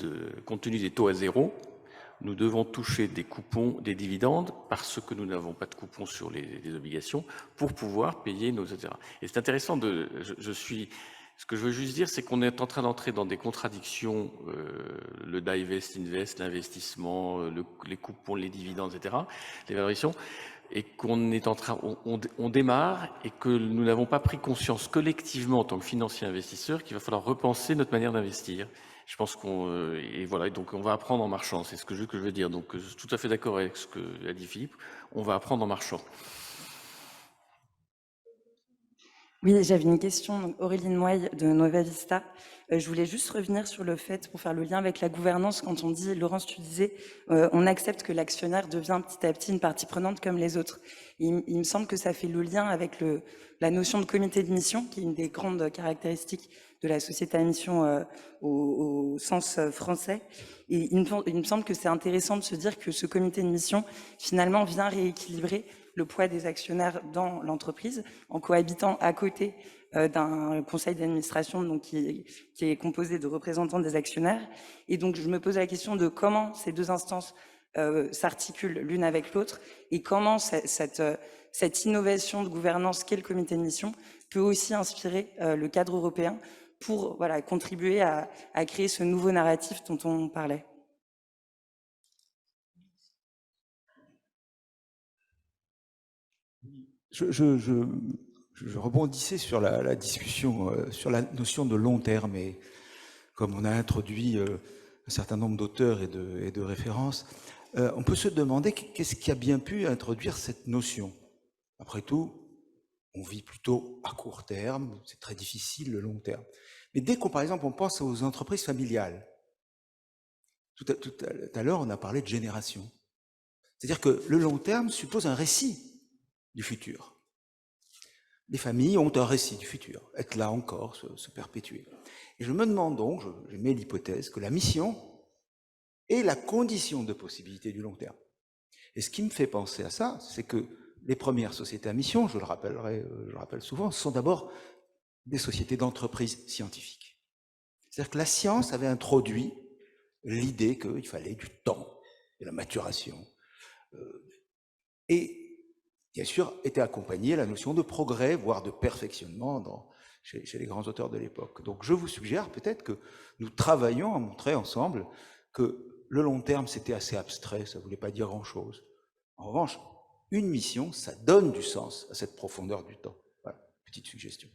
compte tenu des taux à zéro, nous devons toucher des coupons, des dividendes, parce que nous n'avons pas de coupons sur les obligations, pour pouvoir payer nos... etc. » Et c'est intéressant, ce que je veux juste dire, c'est qu'on est en train d'entrer dans des contradictions, le divest, invest, l'investissement, les coupons, les dividendes, etc., les valorisations, et qu'on est on démarre et que nous n'avons pas pris conscience collectivement en tant que financiers investisseurs qu'il va falloir repenser notre manière d'investir. Je pense et voilà, donc on va apprendre en marchant, c'est ce que je veux dire. Donc je suis tout à fait d'accord avec ce qu'a dit Philippe, on va apprendre en marchant. Oui, j'avais une question, donc Auréline Moye de Nova Vista. Je voulais juste revenir sur le fait, pour faire le lien avec la gouvernance, quand on dit, Laurence, tu disais, on accepte que l'actionnaire devient petit à petit une partie prenante comme les autres. Il me semble que ça fait le lien avec la notion de comité de mission, qui est une des grandes caractéristiques de la société à mission au sens français. Et il me semble que c'est intéressant de se dire que ce comité de mission, finalement, vient rééquilibrer le poids des actionnaires dans l'entreprise, en cohabitant à côté d'un conseil d'administration donc qui est composé de représentants des actionnaires. Et donc, je me pose la question de comment ces deux instances s'articulent l'une avec l'autre et comment cette innovation de gouvernance qu'est le comité de mission peut aussi inspirer le cadre européen pour contribuer à créer ce nouveau narratif dont on parlait. je rebondissais sur la discussion sur la notion de long terme, et comme on a introduit un certain nombre d'auteurs et de références, on peut se demander qu'est-ce qui a bien pu introduire cette notion. Après tout, on vit plutôt à court terme, c'est très difficile le long terme. Mais dès qu'on, par exemple, on pense aux entreprises familiales, tout à l'heure, on a parlé de génération. C'est-à-dire que le long terme suppose un récit du futur. Les familles ont un récit du futur, être là encore, se perpétuer. Et je me demande donc, je mets l'hypothèse, que la mission est la condition de possibilité du long terme. Et ce qui me fait penser à ça, c'est que les premières sociétés à mission, je le rappelle souvent, sont d'abord des sociétés d'entreprise scientifiques. C'est-à-dire que la science avait introduit l'idée qu'il fallait du temps, de la maturation, et bien sûr était accompagnée la notion de progrès, voire de perfectionnement chez les grands auteurs de l'époque. Donc je vous suggère peut-être que nous travaillions à montrer ensemble que le long terme c'était assez abstrait, ça ne voulait pas dire grand-chose. En revanche, une mission, ça donne du sens à cette profondeur du temps. Voilà, petite suggestion.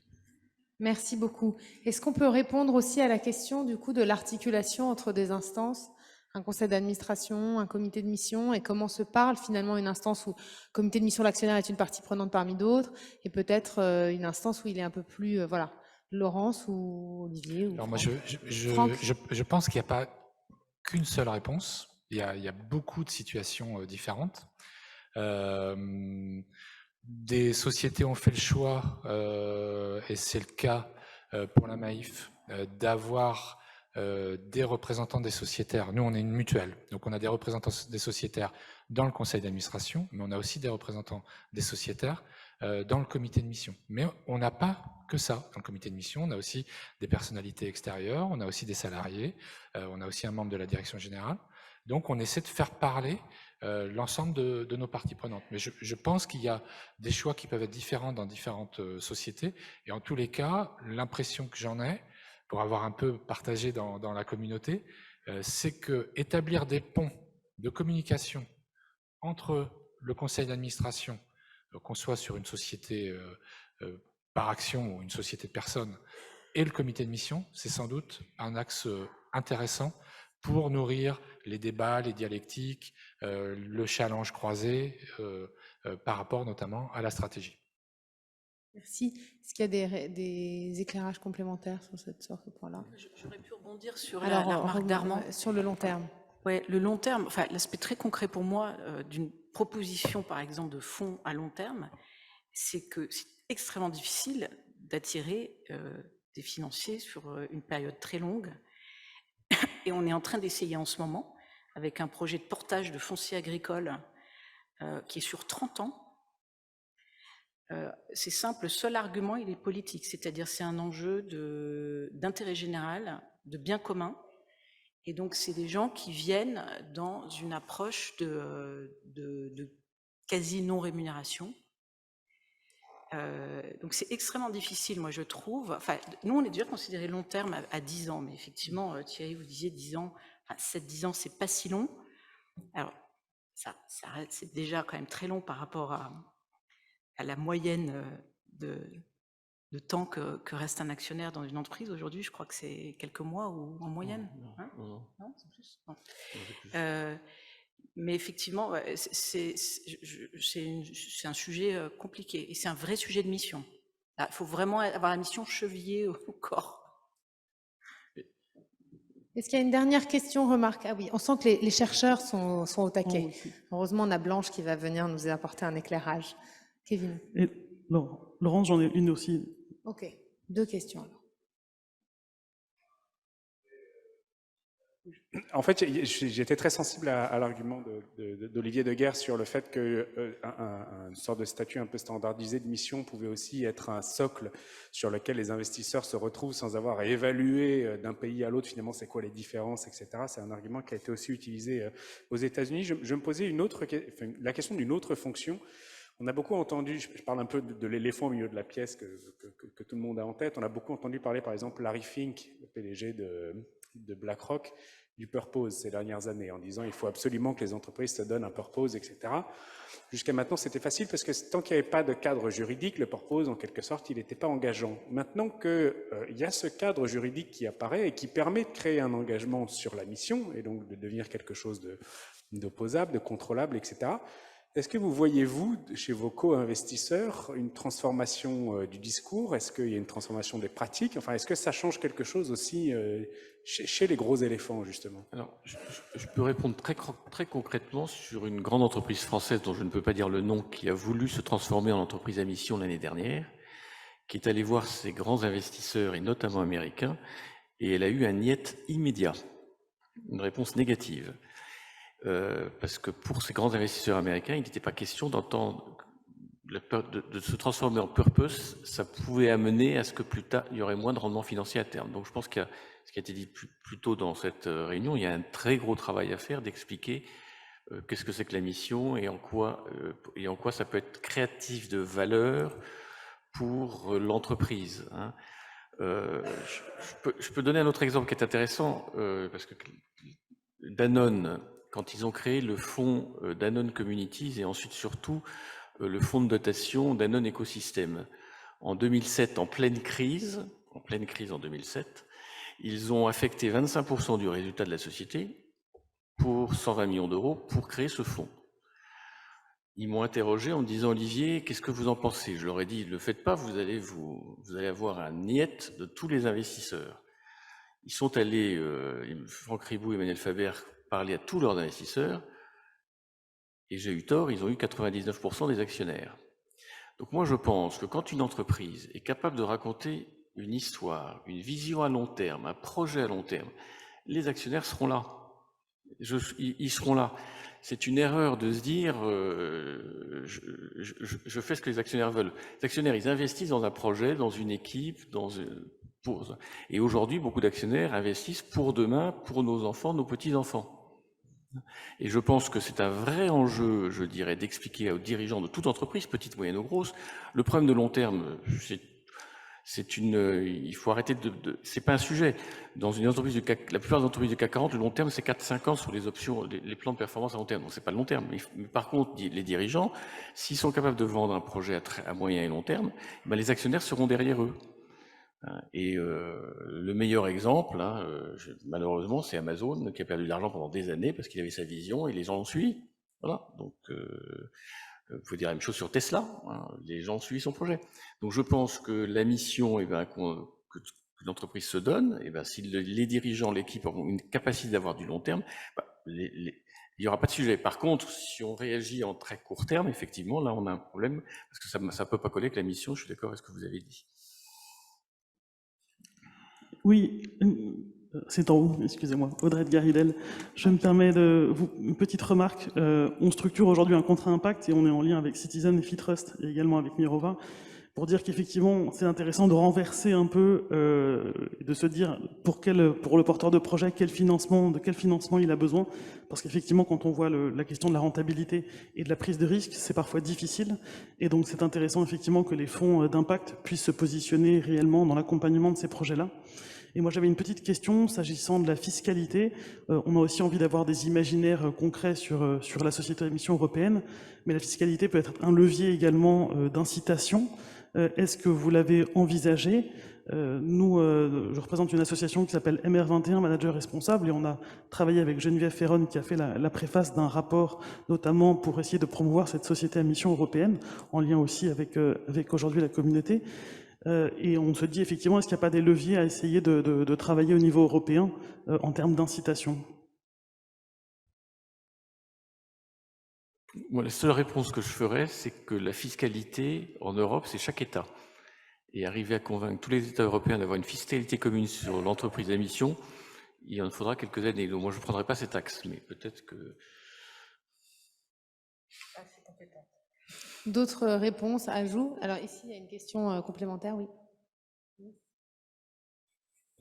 Merci beaucoup. Est-ce qu'on peut répondre aussi à la question du coup de l'articulation entre des instances, un conseil d'administration, un comité de mission, et comment se parle finalement une instance où le comité de mission l'actionnaire est une partie prenante parmi d'autres, et peut-être une instance où il est un peu plus, voilà, Laurence ou Olivier ou Alors Franck. moi, je pense qu'il n'y a pas qu'une seule réponse. Il y a beaucoup de situations différentes. Des sociétés ont fait le choix, et c'est le cas pour la Maïf, d'avoir des représentants des sociétaires. Nous, on est une mutuelle, donc on a des représentants des sociétaires dans le conseil d'administration, mais on a aussi des représentants des sociétaires dans le comité de mission. Mais on n'a pas que ça. Dans le comité de mission, on a aussi des personnalités extérieures, on a aussi des salariés, on a aussi un membre de la direction générale. Donc on essaie de faire parler l'ensemble de nos parties prenantes. Mais je pense qu'il y a des choix qui peuvent être différents dans différentes sociétés. Et en tous les cas, l'impression que j'en ai, pour avoir un peu partagé dans la communauté, c'est que établir des ponts de communication entre le conseil d'administration, qu'on soit sur une société par action ou une société de personnes, et le comité de mission, c'est sans doute un axe intéressant pour nourrir les débats, les dialectiques, le challenge croisé par rapport notamment à la stratégie. Merci. Est-ce qu'il y a des éclairages complémentaires sur ce point-là? J'aurais pu rebondir sur la remarque d'Armand. Sur le long terme. Oui, le long terme, enfin, l'aspect très concret pour moi d'une proposition, par exemple, de fonds à long terme, c'est que c'est extrêmement difficile d'attirer des financiers sur une période très longue. Et on est en train d'essayer en ce moment, avec un projet de portage de foncier agricole qui est sur 30 ans. C'est simple, le seul argument, il est politique, c'est-à-dire c'est un enjeu d'intérêt général, de bien commun. Et donc, c'est des gens qui viennent dans une approche de quasi non-rémunération. Donc, c'est extrêmement difficile, moi, je trouve. Enfin, nous, on est déjà considéré long terme à 10 ans, mais effectivement, Thierry, vous disiez 10 ans, enfin, 7-10 ans, c'est pas si long. Alors, c'est déjà quand même très long par rapport à la moyenne de temps que reste un actionnaire dans une entreprise. Aujourd'hui, je crois que c'est quelques mois ou en moyenne. Non, c'est plus. Non. Mais effectivement, c'est un sujet compliqué et c'est un vrai sujet de mission. Il faut vraiment avoir la mission chevillée au corps. Est-ce qu'il y a une dernière question, remarque? Ah oui, on sent que les chercheurs sont au taquet. Heureusement, on a Blanche qui va venir nous apporter un éclairage. Kevin. Et, Laurence, j'en ai une aussi. Ok, 2 questions alors. En fait, j'étais très sensible à l'argument d'Olivier Deguerre sur le fait qu'une sorte de statut un peu standardisé de mission pouvait aussi être un socle sur lequel les investisseurs se retrouvent sans avoir à évaluer d'un pays à l'autre finalement c'est quoi les différences, etc. C'est un argument qui a été aussi utilisé aux États-Unis. Je me posais la question d'une autre fonction. On a beaucoup entendu, je parle un peu de l'éléphant au milieu de la pièce que tout le monde a en tête, on a beaucoup entendu parler par exemple Larry Fink, le PDG de BlackRock, du purpose ces dernières années, en disant il faut absolument que les entreprises se donnent un purpose, etc. Jusqu'à maintenant, c'était facile parce que tant qu'il n'y avait pas de cadre juridique, le purpose, en quelque sorte, il n'était pas engageant. Maintenant qu'il y a ce cadre juridique qui apparaît et qui permet de créer un engagement sur la mission, et donc de devenir quelque chose d'opposable, de contrôlable, etc., est-ce que vous voyez, vous, chez vos co-investisseurs, une transformation du discours? Est-ce qu'il y a une transformation des pratiques? Enfin, est-ce que ça change quelque chose aussi chez les gros éléphants, justement? Alors, je peux répondre très concrètement sur une grande entreprise française dont je ne peux pas dire le nom, qui a voulu se transformer en entreprise à mission l'année dernière, qui est allée voir ses grands investisseurs, et notamment américains, et elle a eu un niet immédiat, une réponse négative. Parce que pour ces grands investisseurs américains, il n'était pas question d'entendre de se transformer en purpose, ça pouvait amener à ce que plus tard, il y aurait moins de rendement financier à terme. Donc je pense qu'il y a, ce qui a été dit plus tôt dans cette réunion, il y a un très gros travail à faire d'expliquer qu'est-ce que c'est que la mission et en quoi ça peut être créatif de valeur pour l'entreprise. Hein. Je peux donner un autre exemple qui est intéressant, parce que Danone, quand ils ont créé le fonds Danone Communities et ensuite surtout le fonds de dotation Danone Écosystème, en 2007, en pleine crise en 2007, ils ont affecté 25% du résultat de la société pour 120 millions d'euros pour créer ce fonds. Ils m'ont interrogé en me disant « Olivier, qu'est-ce que vous en pensez ?» Je leur ai dit « Ne le faites pas, vous allez avoir un niet de tous les investisseurs. » Ils sont allés, Franck Ribou et Emmanuel Faber, parler à tous leurs investisseurs, et j'ai eu tort, ils ont eu 99% des actionnaires. Donc moi je pense que quand une entreprise est capable de raconter une histoire, une vision à long terme, un projet à long terme, les actionnaires seront là. Ils seront là. C'est une erreur de se dire je fais ce que les actionnaires veulent. Les actionnaires, ils investissent dans un projet, dans une équipe, et aujourd'hui, beaucoup d'actionnaires investissent pour demain, pour nos enfants, nos petits-enfants. Et je pense que c'est un vrai enjeu, je dirais, d'expliquer aux dirigeants de toute entreprise, petite, moyenne ou grosse, le problème de long terme, il faut arrêter c'est pas un sujet. Dans une entreprise du CAC, la plupart des entreprises du CAC 40, le long terme, c'est 4-5 ans sur les options, les plans de performance à long terme. Donc c'est pas le long terme. Mais par contre, les dirigeants, s'ils sont capables de vendre un projet à moyen et long terme, ben les actionnaires seront derrière eux. Et le meilleur exemple, malheureusement, c'est Amazon qui a perdu de l'argent pendant des années parce qu'il avait sa vision et les gens l'ont suivi. Voilà. Donc, vous pouvez dire la même chose sur Tesla. Hein, les gens suivent son projet. Donc, je pense que la mission, que l'entreprise se donne, si les dirigeants, l'équipe ont une capacité d'avoir du long terme, il n'y aura pas de sujet. Par contre, si on réagit en très court terme, effectivement, là, on a un problème parce que ça ne peut pas coller avec la mission. Je suis d'accord avec ce que vous avez dit. Oui, c'est en haut, excusez-moi, Audrey de Garidel. Je me permets une petite remarque. On structure aujourd'hui un contrat impact et on est en lien avec Citizen et Fitrust et également avec Mirova pour dire qu'effectivement, c'est intéressant de renverser un peu, de se dire pour le porteur de projet, de quel financement il a besoin. Parce qu'effectivement, quand on voit la question de la rentabilité et de la prise de risque, c'est parfois difficile. Et donc, c'est intéressant effectivement que les fonds d'impact puissent se positionner réellement dans l'accompagnement de ces projets-là. Et moi, j'avais une petite question s'agissant de la fiscalité. On a aussi envie d'avoir des imaginaires concrets sur la société à mission européenne, mais la fiscalité peut être un levier également d'incitation. Est-ce que vous l'avez envisagé ? Je représente une association qui s'appelle MR21, Manager Responsable, et on a travaillé avec Geneviève Ferron qui a fait la préface d'un rapport, notamment pour essayer de promouvoir cette société à mission européenne, en lien aussi avec aujourd'hui la communauté. Et on se dit effectivement, est-ce qu'il n'y a pas des leviers à essayer de travailler au niveau européen en termes d'incitation ? Moi, la seule réponse que je ferais, c'est que la fiscalité en Europe, c'est chaque État. Et arriver à convaincre tous les États européens d'avoir une fiscalité commune sur l'entreprise à mission, il en faudra quelques années. Donc moi, je ne prendrai pas cet axe, mais peut-être que... D'autres réponses, ajouts? Alors ici, il y a une question complémentaire, oui.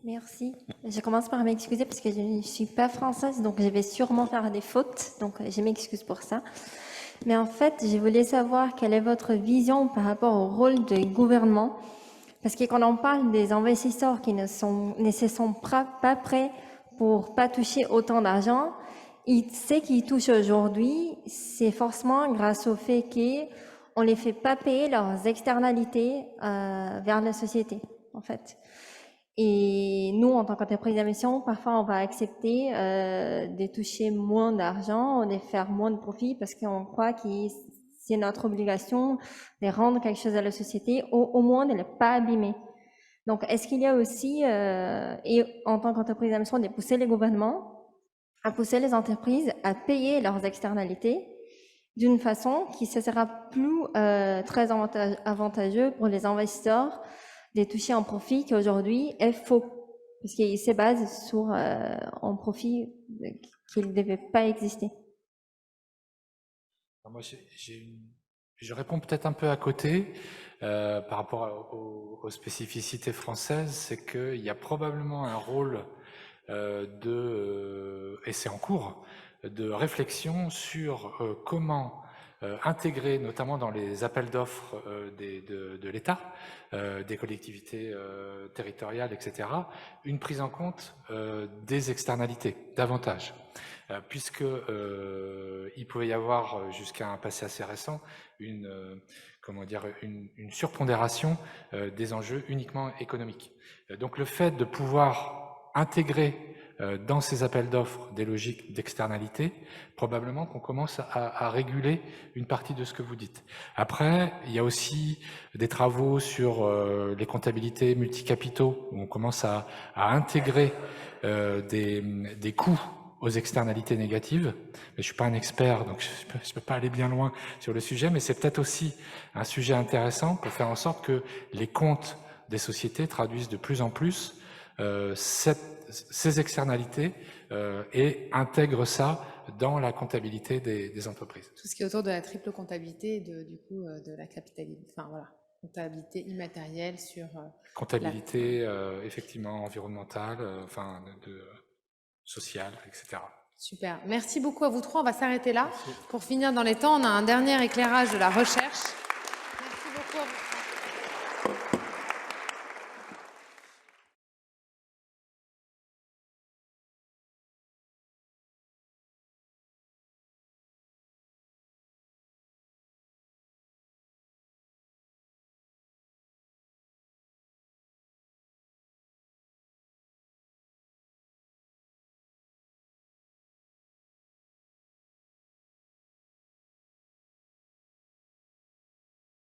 Merci. Je commence par m'excuser parce que je ne suis pas française, donc je vais sûrement faire des fautes, donc je m'excuse pour ça. Mais en fait, je voulais savoir quelle est votre vision par rapport au rôle du gouvernement, parce que quand on parle des investisseurs qui ne se sont pas prêts pour pas toucher autant d'argent, ce qu'ils touchent aujourd'hui, c'est forcément grâce au fait qu'on les fait pas payer leurs externalités vers la société, en fait. Et nous, en tant qu'entreprise à mission, parfois on va accepter de toucher moins d'argent, de faire moins de profit parce qu'on croit que c'est notre obligation de rendre quelque chose à la société, au moins de ne pas abîmer. Donc, est-ce qu'il y a aussi, et en tant qu'entreprise à mission, de pousser les gouvernements à pousser les entreprises à payer leurs externalités d'une façon qui se sera plus très avantageux pour les investisseurs de toucher un profit qui aujourd'hui est faux, puisqu'il se base sur un profit qui ne devait pas exister. Moi, je réponds peut-être un peu à côté par rapport aux spécificités françaises, c'est qu'il y a probablement un rôle et c'est en cours, de réflexion sur comment intégrer, notamment dans les appels d'offres de l'État, des collectivités territoriales, etc., une prise en compte des externalités, davantage. Puisque il pouvait y avoir, jusqu'à un passé assez récent, une surpondération des enjeux uniquement économiques. Donc le fait de pouvoir intégrer dans ces appels d'offres des logiques d'externalité, probablement qu'on commence à réguler une partie de ce que vous dites. Après, il y a aussi des travaux sur les comptabilités multicapitaux, où on commence à intégrer des coûts aux externalités négatives. Mais je suis pas un expert, donc je peux pas aller bien loin sur le sujet, mais c'est peut-être aussi un sujet intéressant pour faire en sorte que les comptes des sociétés traduisent de plus en plus ces externalités et intègrent ça dans la comptabilité des entreprises. Tout ce qui est autour de la triple comptabilité, de la capitalité, enfin voilà, comptabilité immatérielle sur comptabilité effectivement environnementale, sociale, etc. Super. Merci beaucoup à vous trois. On va s'arrêter là. Pour finir dans les temps, on a un dernier éclairage de la recherche. Merci beaucoup à vous trois.